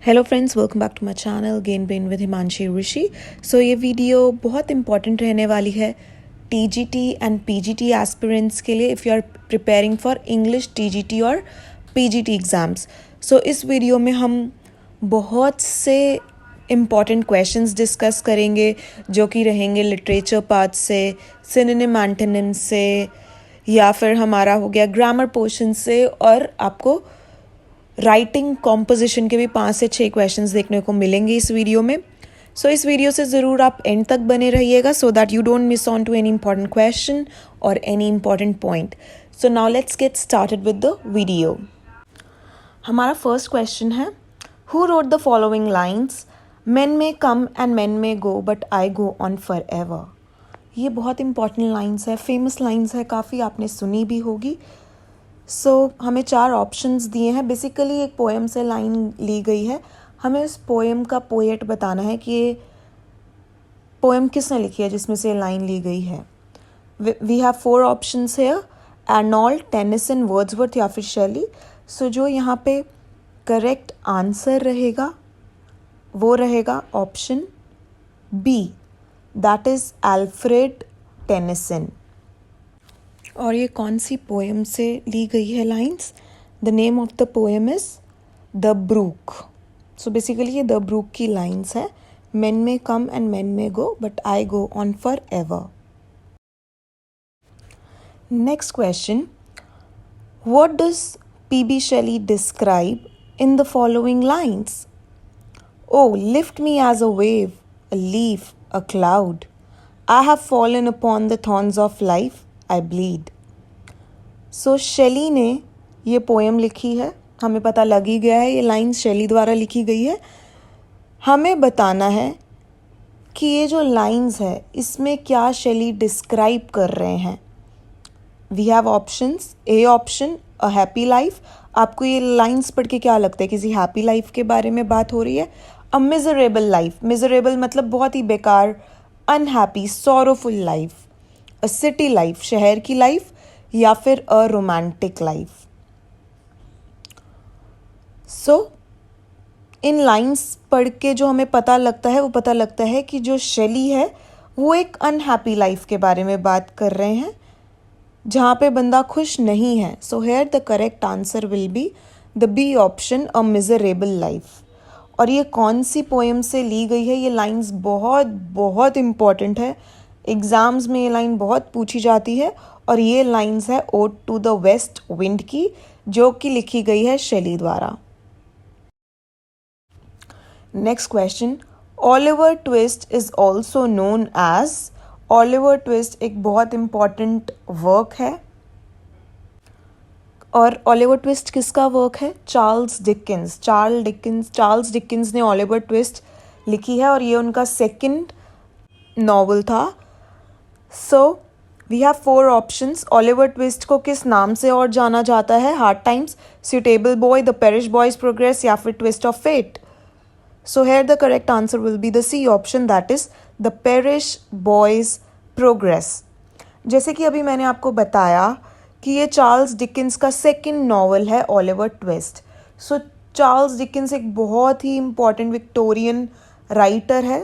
Hello friends, welcome back to my channel gain brain with Himanshi Rishi. So ये video बहुत important रहने वाली है टीजीटी एंड पीजीटी एस्पिरेंट्स के लिए if you are preparing for English TGT और पीजीटी एग्ज़ाम्स। सो इस वीडियो में हम बहुत से इम्पॉर्टेंट क्वेश्चंस डिस्कस करेंगे जो कि रहेंगे लिटरेचर पार्ट से, सिनोनिम एंटोनिम से, या फिर हमारा हो गया ग्रामर पोर्शन से, और आपको राइटिंग कॉम्पोजिशन के भी 5 से 6 क्वेश्चंस देखने को मिलेंगे इस वीडियो में। सो इस वीडियो से ज़रूर आप एंड तक बने रहिएगा so that you don't miss on to any important question और any important point. So now let's get started with the video. हमारा फर्स्ट क्वेश्चन है, who wrote the following lines, men may come and men may go but I go on for ever. ये बहुत important lines है, famous lines है, काफ़ी आपने सुनी भी होगी। हमें 4 ऑप्शंस दिए हैं। बेसिकली एक पोएम से लाइन ली गई है, हमें उस पोएम का पोएट बताना है कि ये पोएम किसने लिखी है जिसमें से लाइन ली गई है। वी हैव 4 ऑप्शंस है, अर्नोल्ड, टेनिसन, वर्ड्सवर्थ या फिर शेली। जो यहाँ पे करेक्ट आंसर रहेगा वो रहेगा option B, that is Alfred Tennyson. और ये कौन सी पोएम से ली गई है lines? The name of the poem is the brook. Basically ये द ब्रूक की लाइंस है, men may come and men may go but I go on for ever. Next question, what does PB. Shelley describe in the following lines? O lift me as a wave, a leaf, a cloud, I have fallen upon the thorns of life, I bleed. Shelley ने ये poem लिखी है, हमें पता लग ही गया है ये लाइन्स शेली द्वारा लिखी गई है। हमें बताना है कि ये जो लाइन्स है इसमें क्या शेली डिस्क्राइब कर रहे हैं। We have options. A option, a happy life. आपको ये लाइन्स पढ़ के क्या लगता है, किसी हैप्पी लाइफ के बारे में बात हो रही है? अ मिजरेबल लाइफ, मिजरेबल मतलब बहुत ही बेकार, अनहैप्पी, सॉरोफुल लाइफ। अ सिटी लाइफ, शहर की लाइफ, या फिर a romantic life. In lines पढ़ के जो हमें पता लगता है वो पता लगता है कि जो शेली है वो एक अनहैप्पी लाइफ के बारे में बात कर रहे हैं जहाँ पे बंदा खुश नहीं है। Here the correct answer will be the B option, a miserable life. और ये कौन सी पोएम से ली गई है? ये लाइंस बहुत बहुत इम्पॉर्टेंट है, एग्ज़ाम्स में ये लाइन बहुत पूछी जाती है। और ये लाइंस है ode to the west wind की, जो कि लिखी गई है शेली द्वारा। Next question, Oliver Twist is also known as. Oliver Twist एक बहुत इम्पॉर्टेंट वर्क है। और ओलिवर ट्विस्ट किसका वर्क है? चार्ल्स डिकिंस ने ओलिवर ट्विस्ट लिखी है और ये उनका सेकंड नॉवल था। We have 4 options. Oliver Twist को किस नाम से और जाना जाता है? Hard times, suitable boy, the parish boy's progress, या फिर twist of fate. Here the correct answer will be the C option, that is the parish boy's progress. जैसे कि अभी मैंने आपको बताया कि ये चार्ल्स डिकिंस का सेकंड नॉवल है ओलिवर ट्विस्ट। चार्ल्स डिकिंस एक बहुत ही इंपॉर्टेंट विक्टोरियन राइटर है।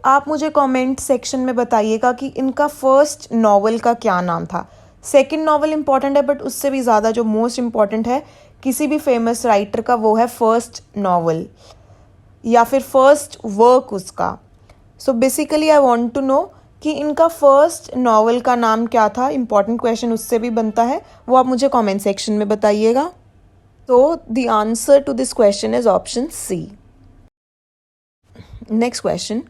आप मुझे कमेंट सेक्शन में बताइएगा कि इनका फर्स्ट नॉवल का क्या नाम था। सेकंड नॉवल इंपॉर्टेंट है बट उससे भी ज़्यादा जो मोस्ट इम्पॉर्टेंट है किसी भी फेमस राइटर का, वो है फर्स्ट नॉवल या फिर फर्स्ट वर्क उसका। Basically I want to know कि इनका फर्स्ट नॉवल का नाम क्या था। इंपॉर्टेंट क्वेश्चन उससे भी बनता है, वो आप मुझे कमेंट सेक्शन में बताइएगा। The answer to this question is option C. Next question,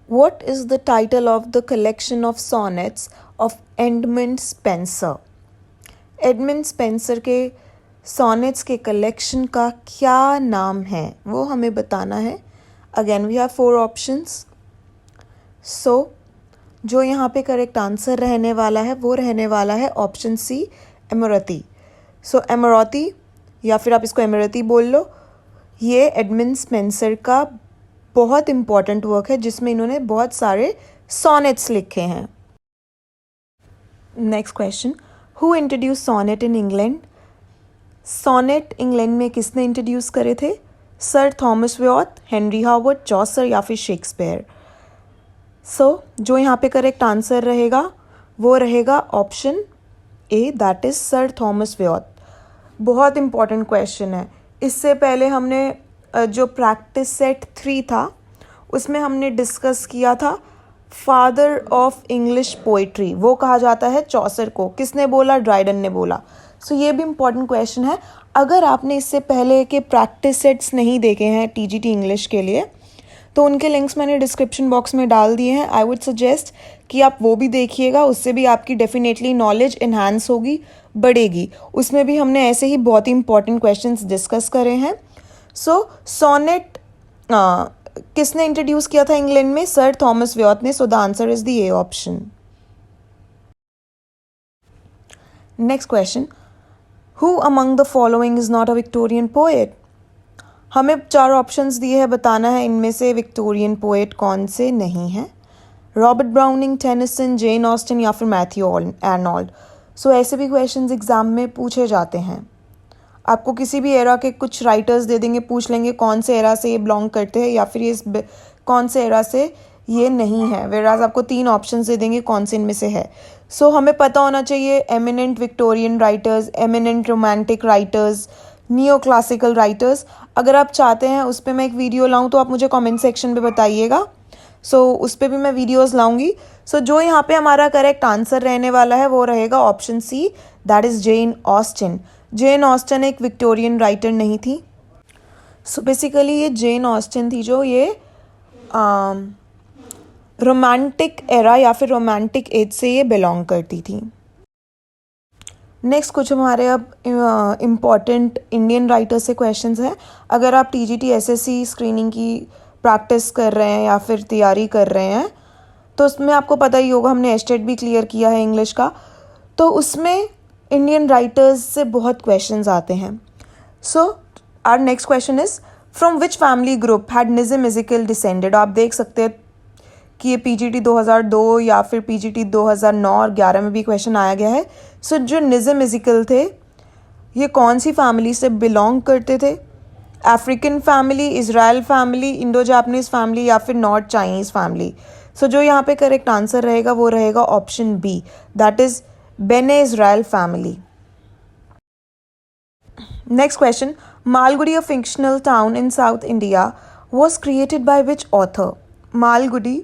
what is the title of the collection of sonnets of Edmund Spenser? Edmund Spenser के सॉनेट्स के कलेक्शन का क्या नाम है वो हमें बताना है। Again we have 4 options. जो यहाँ पे करेक्ट आंसर रहने वाला है वो रहने वाला है ऑप्शन सी, एमोरती। एमोरती, या फिर आप इसको एमोरती बोल लो, ये एडमंड स्पेंसर का बहुत इंपॉर्टेंट वर्क है जिसमें इन्होंने बहुत सारे सॉनेट्स लिखे हैं। Next question, who introduce sonnet in England? Sonnet England में किसने इंट्रोड्यूस करे थे? Sir Thomas Wyatt, Henry Howard, Chaucer या फिर शेक्सपियर। सो जो यहाँ पे करेक्ट आंसर रहेगा वो रहेगा option A, that is Sir Thomas Wyatt. बहुत इंपॉर्टेंट क्वेश्चन है। इससे पहले हमने जो प्रैक्टिस सेट 3 था उसमें हमने डिस्कस किया था फादर ऑफ इंग्लिश पोइट्री, वो कहा जाता है चॉसर को। किसने बोला? ड्राइडन ने बोला। सो ये भी इम्पॉर्टेंट क्वेश्चन है। अगर आपने इससे पहले के प्रैक्टिस सेट्स नहीं देखे हैं टीजीटी इंग्लिश के लिए तो उनके लिंक्स मैंने डिस्क्रिप्शन बॉक्स में डाल दिए हैं। आई वुड सजेस्ट कि आप वो भी देखिएगा, उससे भी आपकी डेफिनेटली नॉलेज इन्हांस होगी, बढ़ेगी। उसमें भी हमने ऐसे ही बहुत ही इंपॉर्टेंट क्वेश्चंस डिस्कस करे हैं। सो सोनेट किसने इंट्रोड्यूस किया था इंग्लैंड में? सर थॉमस व्योथ ने। So the answer is the A option. Next question, who among the following is not a Victorian poet? हमें 4 ऑप्शंस दिए हैं, बताना है इनमें से विक्टोरियन पोएट कौन से नहीं हैं। Robert browning, Tennyson, Jane Austen या फिर मैथ्यू आर्नोल्ड। सो ऐसे भी क्वेश्चंस एग्जाम में पूछे जाते हैं। आपको किसी भी एरा के कुछ राइटर्स दे देंगे, पूछ लेंगे कौन से एरा से ये बिलोंग करते हैं या फिर ये कौन से एरा से ये नहीं है, वेराज आपको 3 ऑप्शंस दे देंगे कौन से इनमें से है। सो हमें पता होना चाहिए eminent Victorian writers, eminent romantic writers, neo classical writers. अगर आप चाहते हैं उस पर मैं एक वीडियो लाऊं तो आप मुझे कमेंट सेक्शन पे बताइएगा। सो उस पर भी मैं वीडियोस लाऊंगी। सो जो यहाँ पे हमारा करेक्ट आंसर रहने वाला है वो रहेगा option C, that is Jane Austen. Jane Austen एक विक्टोरियन राइटर नहीं थी। सो बेसिकली ये जेन ऑस्टिन थी जो ये रोमांटिक एरा या फिर रोमांटिक एज से ये बिलोंग करती थी। नेक्स्ट कुछ हमारे अब इम्पॉर्टेंट इंडियन राइटर्स से क्वेश्चंस हैं। अगर आप टीजीटी एसएससी स्क्रीनिंग की प्रैक्टिस कर रहे हैं या फिर तैयारी कर रहे हैं तो उसमें आपको पता ही होगा, हमने एस्टेट भी क्लियर किया है इंग्लिश का, तो उसमें इंडियन राइटर्स से बहुत क्वेश्चंस आते हैं। So our next question is, from which family group had Nissim Ezekiel descended? आप देख सकते हैं कि ये पीजीटी 2002 या फिर पीजीटी 2009 और 11 में भी क्वेश्चन आया गया है। सो जो निज़म इज़िकल थे ये कौन सी फैमिली से बिलोंग करते थे? African family, Israel family, Indo Japanese family या फिर नॉर्थ चाइनीज़ फैमिली। सो जो यहाँ पे करेक्ट आंसर रहेगा वो रहेगा ऑप्शन बी, दैट इज़ बेने Israel family. Next question, Malgudi a fictional town in south India was created by which author? Malgudi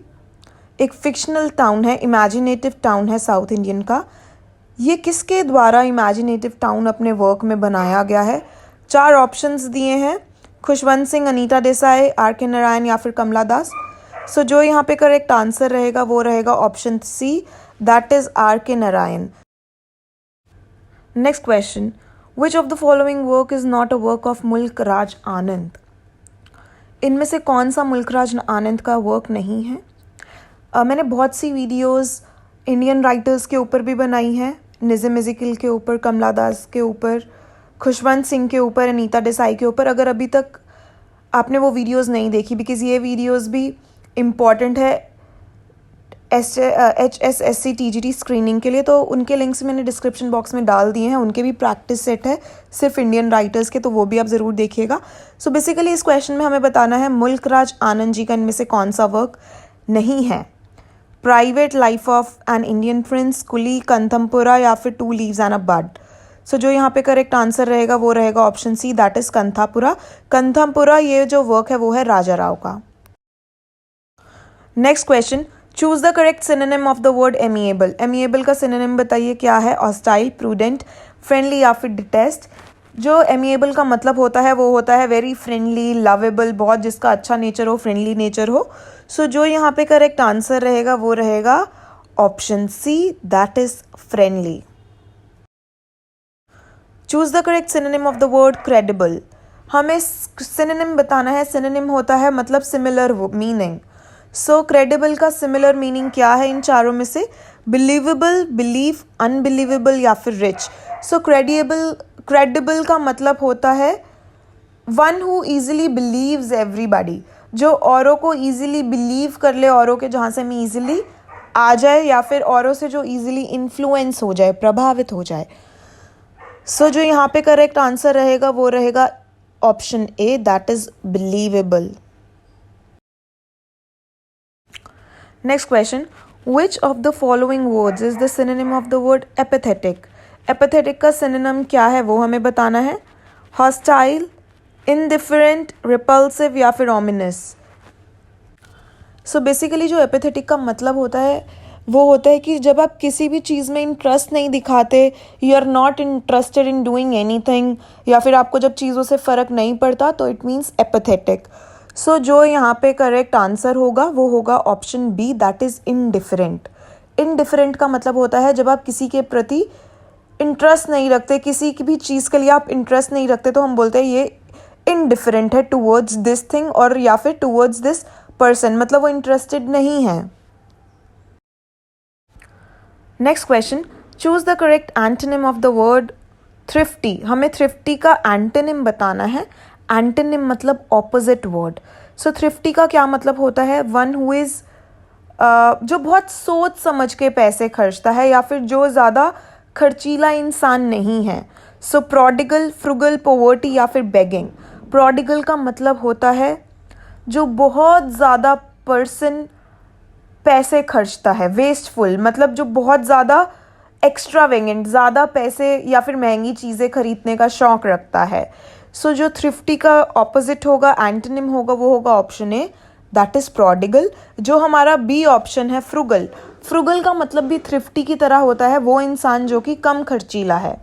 एक फिक्शनल टाउन है, इमेजिनेटिव टाउन है साउथ इंडियन का। ये किसके द्वारा इमेजिनेटिव टाउन अपने वर्क में बनाया गया है? 4 ऑप्शंस दिए हैं, खुशवंत सिंह, अनीता देसाई, आर के नारायण या फिर कमला दास। सो जो यहाँ पे करेक्ट आंसर रहेगा वो रहेगा option C, that is R K Narayan. Next question, which of the following work is not a work of Mulk Raj आनंद? इनमें से कौन सा मुल्क राज आनंद का वर्क नहीं है? मैंने बहुत सी वीडियोस इंडियन राइटर्स के ऊपर भी बनाई हैं, निज़म इज़िकल के ऊपर, कमला दास के ऊपर, खुशवंत सिंह के ऊपर, अनीता देसाई के ऊपर। अगर अभी तक आपने वो वीडियोस नहीं देखी, बिकॉज ये वीडियोस भी इम्पॉर्टेंट है HSSC TGT स्क्रीनिंग के लिए, तो उनके लिंक्स मैंने डिस्क्रिप्शन बॉक्स में डाल दिए हैं। उनके भी प्रैक्टिस सेट है सिर्फ इंडियन राइटर्स के, तो वो भी आप ज़रूर देखिएगा। सो बेसिकली इस क्वेश्चन में हमें बताना है मुल्क राज आनंद जी का इनमें से कौन सा वर्क नहीं है? Private life of an Indian prince, coolie, Kanthapura या फिर 2 लीव्स एंड अ बड। सो जो यहाँ पे करेक्ट आंसर रहेगा वो रहेगा ऑप्शन सी, दैट इज कंथापुरा। कंथमपुरा ये जो वर्क है वो है राजा राव का। Next question, choose the correct synonym of the word amiable. Amiable का सिनोनिम बताइए क्या है? हॉस्टाइल, प्रूडेंट, फ्रेंडली या फिर डिटेस्ट। जो एमिएबल का मतलब होता है वो होता है वेरी फ्रेंडली, लवेबल, बहुत जिसका अच्छा नेचर हो, फ्रेंडली नेचर हो। सो जो यहाँ पे करेक्ट आंसर रहेगा वो रहेगा option C, that is friendly. Choose the correct synonym of the word credible. हमें सिनोनिम बताना है। सिनोनिम होता है मतलब सिमिलर मीनिंग। सो क्रेडिबल का सिमिलर मीनिंग क्या है इन चारों में से? बिलीवेबल, बिलीव, अनबिलीवेबल या फिर रिच। सो क्रेडिबल का मतलब होता है one who easily believes everybody, जो औरों को ईजिली बिलीव कर ले, औरों के जहाँ से हमें ईजिली आ जाए या फिर औरों से जो ईजिली इन्फ्लुएंस हो जाए, प्रभावित हो जाए। सो जो यहाँ पे करेक्ट आंसर रहेगा वो रहेगा option A, that is believable. Next question, which of the following words is the synonym of the word apathetic? Apathetic का synonym क्या है वो हमें बताना है. Hostile, indifferent, repulsive या फिर ominous. So basically जो apathetic का मतलब होता है वो होता है कि जब आप किसी भी चीज़ में इंटरेस्ट नहीं दिखाते, you are not interested in doing anything, या फिर आपको जब चीज़ों से फ़र्क नहीं पड़ता, तो इट मीन्स एपैथेटिक. सो जो यहाँ पे करेक्ट आंसर होगा वो होगा option B, that is indifferent. Indifferent का मतलब होता है जब आप किसी के प्रति इंटरेस्ट नहीं रखते, किसी की भी चीज़ के लिए आप इंटरेस्ट नहीं रखते, तो हम बोलते हैं ये इनडिफरेंट है टूवर्ड्स दिस थिंग और या फिर टूवर्ड्स दिस पर्सन, मतलब वो इंटरेस्टेड नहीं है. Next question, choose the correct antonym of the word thrifty. हमें थ्रिफ्टी का एंटोनिम बताना है. एंटोनिम मतलब ऑपोजिट वर्ड. सो थ्रिफ्टी का क्या मतलब होता है? वन हु इज़ जो बहुत सोच समझ के पैसे खर्चता है या फिर जो ज़्यादा खर्चीला इंसान नहीं है. सो प्रोडिगल, फ्रुगल, पोवर्टी या फिर बेगिंग. प्रोडिगल का मतलब होता है जो बहुत ज़्यादा पर्सन पैसे खर्चता है. वेस्टफुल मतलब जो बहुत ज़्यादा एक्स्ट्रावेगेंट, ज़्यादा पैसे या फिर महंगी चीज़ें खरीदने का शौक़ रखता है. सो जो थ्रिफ्टी का ऑपोजिट होगा, एंटोनिम होगा, वो होगा option A, that is prodigal. जो हमारा बी ऑप्शन है फ्रुगल, फ्रुगल का मतलब भी थ्रिफ्टी की तरह होता है, वो इंसान जो कि कम खर्चीला है.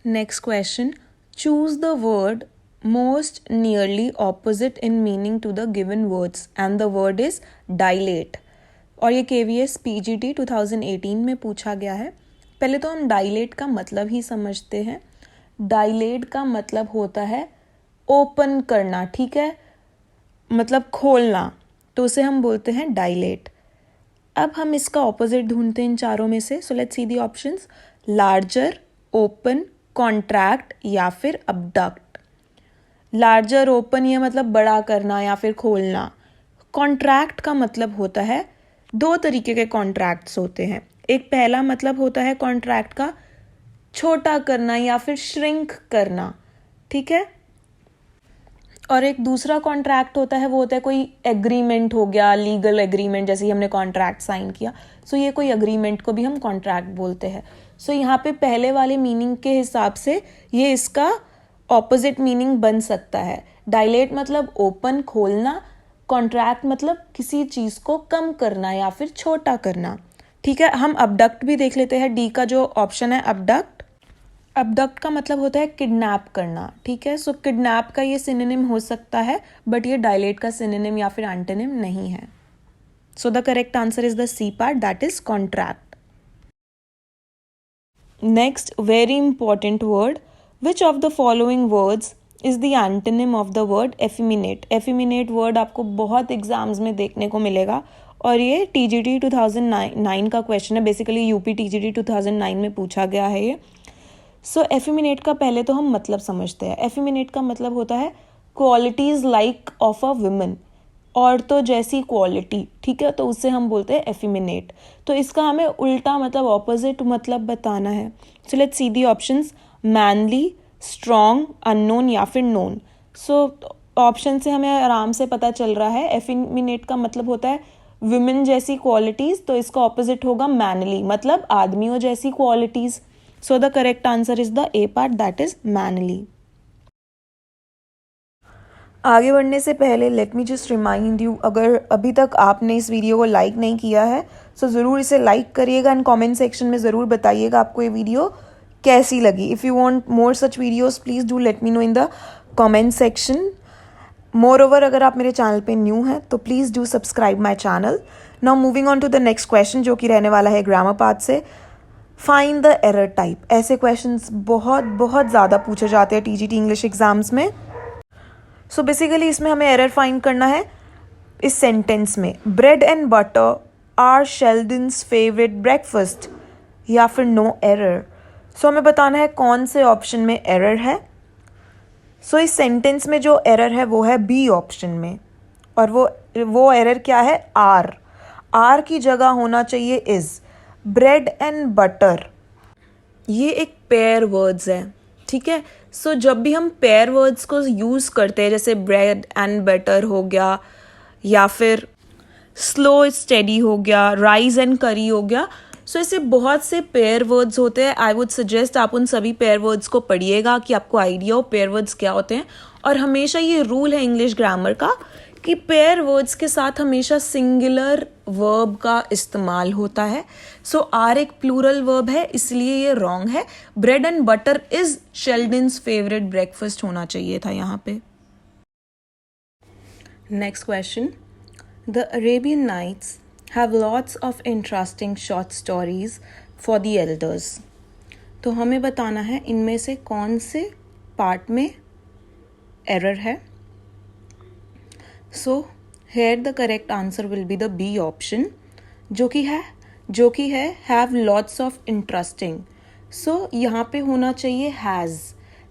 Next question, choose the word most nearly opposite in meaning to the given words and the word is dilate. और ये KVS PGT 2018 में पूछा गया है. पहले तो हम dilate का मतलब ही समझते हैं. dilate का मतलब होता है ओपन करना, ठीक है, मतलब खोलना, तो उसे हम बोलते हैं dilate. अब हम इसका ऑपोजिट ढूंढते हैं इन चारों में से. सो let's see the options. Larger, open, contract या फिर अबडक्ट. लार्जर, ओपन ये मतलब बड़ा करना या फिर खोलना. कॉन्ट्रैक्ट का मतलब होता है, दो तरीके के कॉन्ट्रैक्ट्स होते हैं. एक पहला मतलब होता है कॉन्ट्रैक्ट का छोटा करना या फिर श्रिंक करना, ठीक है. और एक दूसरा कॉन्ट्रैक्ट होता है, वो होता है कोई एग्रीमेंट हो गया, लीगल एग्रीमेंट, जैसे ही हमने कॉन्ट्रैक्ट साइन किया. सो ये कोई एग्रीमेंट को भी हम कॉन्ट्रैक्ट बोलते हैं. सो यहाँ पे पहले वाले मीनिंग के हिसाब से ये इसका ऑपोजिट मीनिंग बन सकता है. डायलेट मतलब ओपन, खोलना. कॉन्ट्रैक्ट मतलब किसी चीज़ को कम करना या फिर छोटा करना, ठीक है. हम अबडक्ट भी देख लेते हैं. डी का जो ऑप्शन है अबडक्ट, अबडक्ट का मतलब होता है किडनैप करना, ठीक है. सो किडनैप का ये सिनोनिम हो सकता है, बट ये डायलेट का सिनोनिम या फिर एंटोनिम नहीं है. So the correct answer is the C part, that is contract. Next very important word, which of the following words is the antonym of the word effeminate. effeminate word आपको बहुत exams में देखने को मिलेगा और ये TGT 2009 का question है. बेसिकली यूपी TGT 2009 में पूछा गया है ये. सो effeminate का पहले तो हम मतलब समझते हैं. effeminate का मतलब होता है qualities like of a woman, औरतों जैसी क्वालिटी, ठीक है, तो उससे हम बोलते हैं effeminate. तो इसका हमें उल्टा मतलब ऑपोजिट मतलब बताना है. So let's see the options. Manly, strong, unknown या फिर नोन. सो ऑप्शन से हमें आराम से पता चल रहा है. एफिमिनेट का मतलब होता है वुमेन जैसी क्वालिटीज़, तो इसका ऑपोजिट होगा मैनली, मतलब आदमियों जैसी qualities. So the correct answer is the A part, that is manly. आगे बढ़ने से पहले let me just remind you, अगर अभी तक आपने इस वीडियो को लाइक नहीं किया है तो ज़रूर इसे लाइक करिएगा एंड कमेंट सेक्शन में ज़रूर बताइएगा आपको ये वीडियो कैसी लगी. If you want more such videos please do let me know in the comment section. Moreover, अगर आप मेरे चैनल पे न्यू हैं तो please do subscribe my channel. Now moving on to the next question, जो कि रहने वाला है ग्रामर पार्ट से. Find the error type. ऐसे क्वेश्चंस बहुत बहुत ज़्यादा पूछे जाते हैं TGT इंग्लिश एग्जाम्स में. सो बेसिकली इसमें हमें एरर फाइंड करना है इस सेंटेंस में. Bread and butter are Sheldon's favourite breakfast, या फिर नो एरर. सो हमें बताना है कौन से ऑप्शन में एरर है. सो इस सेंटेंस में जो एरर है वो है बी ऑप्शन में, और वो एरर क्या है? आर. आर की जगह होना चाहिए इज. ब्रेड एंड बटर ये एक पेयर वर्ड्स है, ठीक है। सो जब भी हम पेयर वर्ड्स को यूज़ करते हैं, जैसे ब्रेड एंड बटर हो गया, या फिर स्लो स्टेडी हो गया, राइस एंड करी हो गया, सो ऐसे बहुत से पेयर वर्ड्स होते हैं। आई वुड सजेस्ट आप उन सभी पेयर वर्ड्स को पढ़िएगा कि आपको आइडिया हो पेयर वर्ड्स क्या होते हैं। और हमेशा ये रूल है इंग्लिश ग्रामर का कि पेयर वर्ड्स के साथ हमेशा सिंगुलर वर्ब का इस्तेमाल होता है। सो आर एक प्लूरल वर्ब है, इसलिए ये रॉन्ग है। Bread and butter is Sheldon's favourite breakfast होना चाहिए था यहाँ पे। Next question, the Arabian Nights have lots of interesting short stories for the elders। तो हमें बताना है इनमें से कौन से पार्ट में एरर है। सो here the correct answer will be the B option, जो कि है have lots of interesting। सो यहाँ पे होना चाहिए has।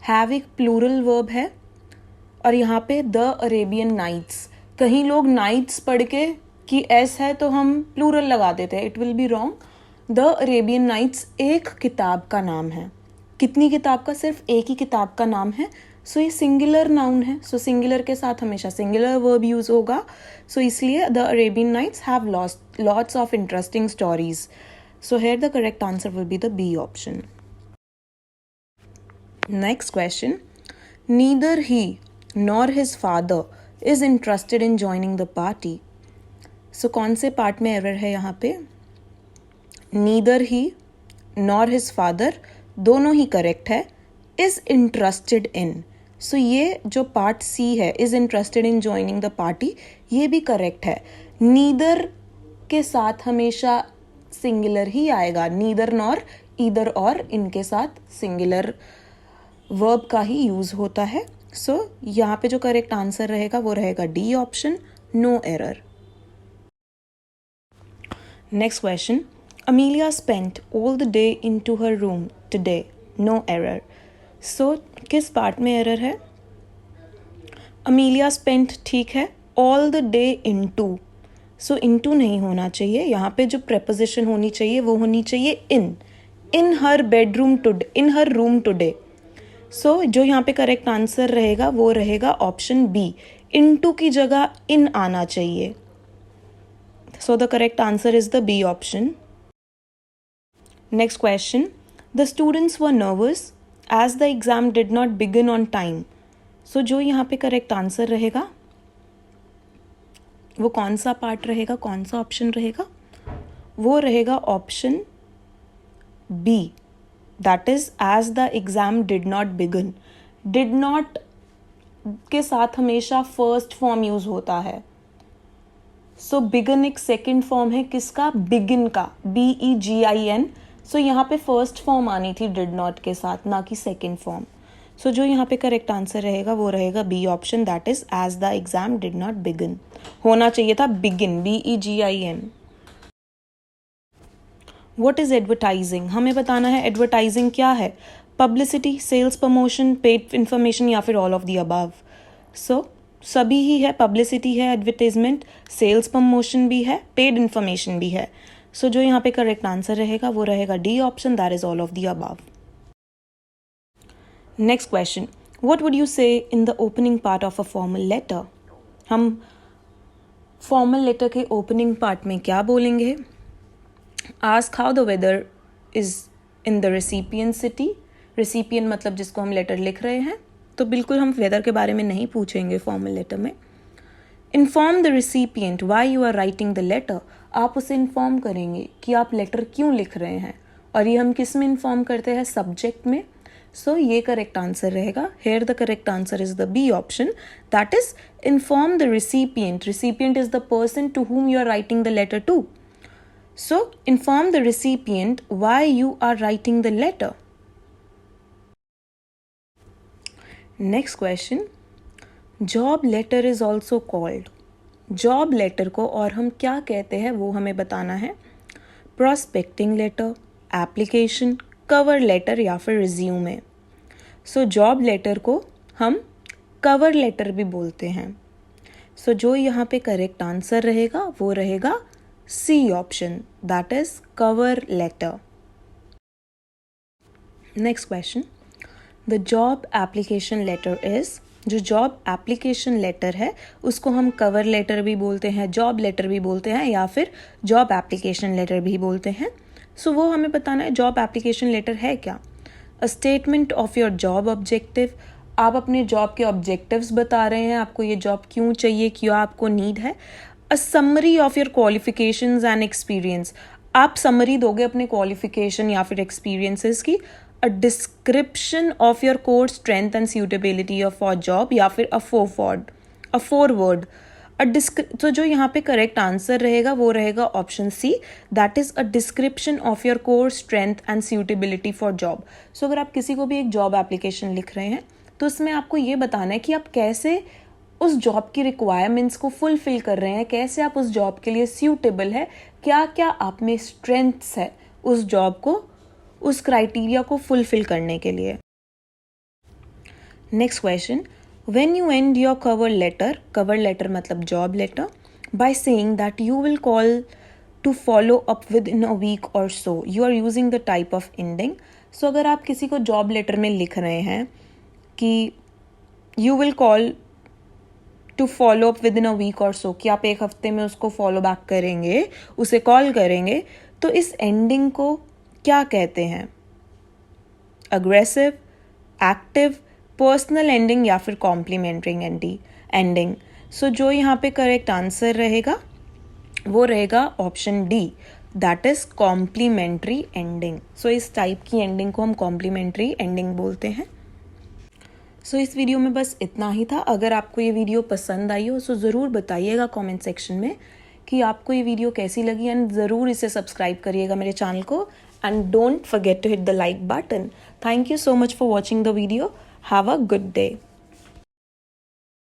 have एक प्लूरल वर्ब है और यहाँ पे द अरेबियन नाइट्स। कहीं लोग नाइट्स पढ़ के कि एस है तो हम प्लूरल लगा देते हैं, it will be wrong. The Arabian Nights एक किताब का नाम है। कितनी किताब का? सिर्फ एक ही किताब का नाम है। सो ये सिंगुलर नाउन है, सो सिंगुलर के साथ हमेशा सिंगुलर वर्ब यूज होगा। सो इसलिए the Arabian Nights have lots of interesting stories. So here the correct answer will be the B option. Next question, neither he nor his father is interested in joining the party. So कौन से part में error है यहाँ पे? Neither he nor his father दोनों ही correct है। Is interested in, so ये जो पार्ट सी है, is interested in joining the party, ये भी करेक्ट है। नीदर के साथ हमेशा सिंगुलर ही आएगा, नीदर नॉर ईदर और इनके साथ सिंगुलर वर्ब का ही यूज होता है। सो यहाँ पे जो करेक्ट आंसर रहेगा वो रहेगा D option, no error. Next question, Amelia spent all the day into her room today, no error। So किस पार्ट में एरर है? Amelia spent ठीक है, all the day into, so into नहीं होना चाहिए। यहाँ पे जो preposition होनी चाहिए वो होनी चाहिए in her bedroom today, in her room today। so जो यहाँ पे करेक्ट आंसर रहेगा वो रहेगा ऑप्शन बी, into की जगह in आना चाहिए। So the correct answer is the B option. Next question, the students were nervous as the exam did not begin on time। So जो यहाँ पे correct answer रहेगा वो कौन सा पार्ट रहेगा, कौन सा ऑप्शन रहेगा? वो रहेगा option B, that is as the exam did not begin। did not के साथ हमेशा फर्स्ट फॉर्म यूज होता है। सो बिगन एक सेकेंड फॉर्म है किसका? बिगिन का, BEGIN। सो यहाँ पे फर्स्ट फॉर्म आनी थी डिड नॉट के साथ, ना कि सेकेंड फॉर्म। सो जो यहाँ पे करेक्ट आंसर रहेगा वो रहेगा B option, that is as the exam did not begin. होना चाहिए था begin, BEGIN। What is advertising? हमें बताना है एडवर्टाइजिंग क्या है। Publicity, sales, promotion, paid information या फिर all of the above. So सभी ही है, पब्लिसिटी है, एडवर्टाइजमेंट, सेल्स प्रमोशन भी है, पेड इंफॉर्मेशन भी है। सो जो यहाँ पे करेक्ट आंसर रहेगा वो रहेगा D option, that is all of the above. Next question, what would you say in the opening part of a formal letter? हम फॉर्मल लेटर के ओपनिंग पार्ट में क्या बोलेंगे? Ask how the weather is in the recipient city. Recipient मतलब जिसको हम letter लिख रहे हैं, तो बिल्कुल हम वेदर के बारे में नहीं पूछेंगे फॉर्मल लेटर में। Inform the recipient why you are writing the letter. आप उसे इन्फॉर्म करेंगे कि आप लेटर क्यों लिख रहे हैं, और ये हम किस में इन्फॉर्म करते हैं? सब्जेक्ट में। सो ये करेक्ट आंसर रहेगा। Here the correct answer is the B option, that is inform the recipient. Recipient is the person to whom you are writing the letter to. So inform the recipient why you are writing the letter. Next question, job letter is also called। Job letter को और हम क्या कहते हैं वो हमें बताना है। Prospecting letter, application, cover letter या फिर रिज्यूमे। सो जॉब लेटर को हम कवर लेटर भी बोलते हैं। सो जो यहाँ पे करेक्ट आंसर रहेगा वो रहेगा C option, that is cover letter. Next question, the job application letter is, जो जॉब एप्लीकेशन लेटर है उसको हम कवर लेटर भी बोलते हैं, जॉब लेटर भी बोलते हैं, या फिर जॉब एप्लीकेशन लेटर भी बोलते हैं। सो वो हमें बताना है जॉब एप्लीकेशन लेटर है क्या। A statement of your job objective, आप अपने जॉब के ऑब्जेक्टिव्स बता रहे हैं, आपको ये जॉब क्यों चाहिए, क्यों आपको नीड है। A summary of your qualifications and experience, आप समरी दोगे अपने क्वालिफिकेशन या फिर एक्सपीरियंसेस की। अ description of your core strength and suitability of for job, या फिर अ फोर वर्ड। तो जो यहाँ पे करेक्ट आंसर रहेगा वो रहेगा option C, that is a description of your core strength and suitability for job. So अगर आप किसी को भी एक जॉब एप्लीकेशन लिख रहे हैं तो उसमें आपको ये बताना है कि आप कैसे उस जॉब की रिक्वायरमेंट्स को फुलफिल कर रहे हैं, कैसे आप उस जॉब के लिए सूटेबल है, क्या क्या आप में स्ट्रेंथ्स है उस जॉब को, उस क्राइटेरिया को फुलफिल करने के लिए। Next question, when you end your cover letter मतलब job letter, by saying that you will call to follow up within a week और so, you are using the type of ending. So अगर आप किसी को job letter में लिख रहे हैं कि you will call to follow up within a week और सो, कि आप एक हफ्ते में उसको फॉलो बैक करेंगे, उसे कॉल करेंगे, तो इस एंडिंग को क्या कहते हैं? अग्रेसिव, एक्टिव, पर्सनल एंडिंग, या फिर कॉम्प्लीमेंटरी एंडिंग। सो जो यहाँ पे करेक्ट आंसर रहेगा वो रहेगा option D, that is complimentary ending. So इस टाइप की एंडिंग को हम कॉम्प्लीमेंट्री एंडिंग बोलते हैं। सो इस वीडियो में बस इतना ही था। अगर आपको ये वीडियो पसंद आई हो तो ज़रूर बताइएगा कमेंट सेक्शन में कि आपको ये वीडियो कैसी लगी, एंड ज़रूर इसे सब्सक्राइब करिएगा मेरे चैनल को, and don't forget to hit the like button. Thank you so much for watching the video. Have a good day.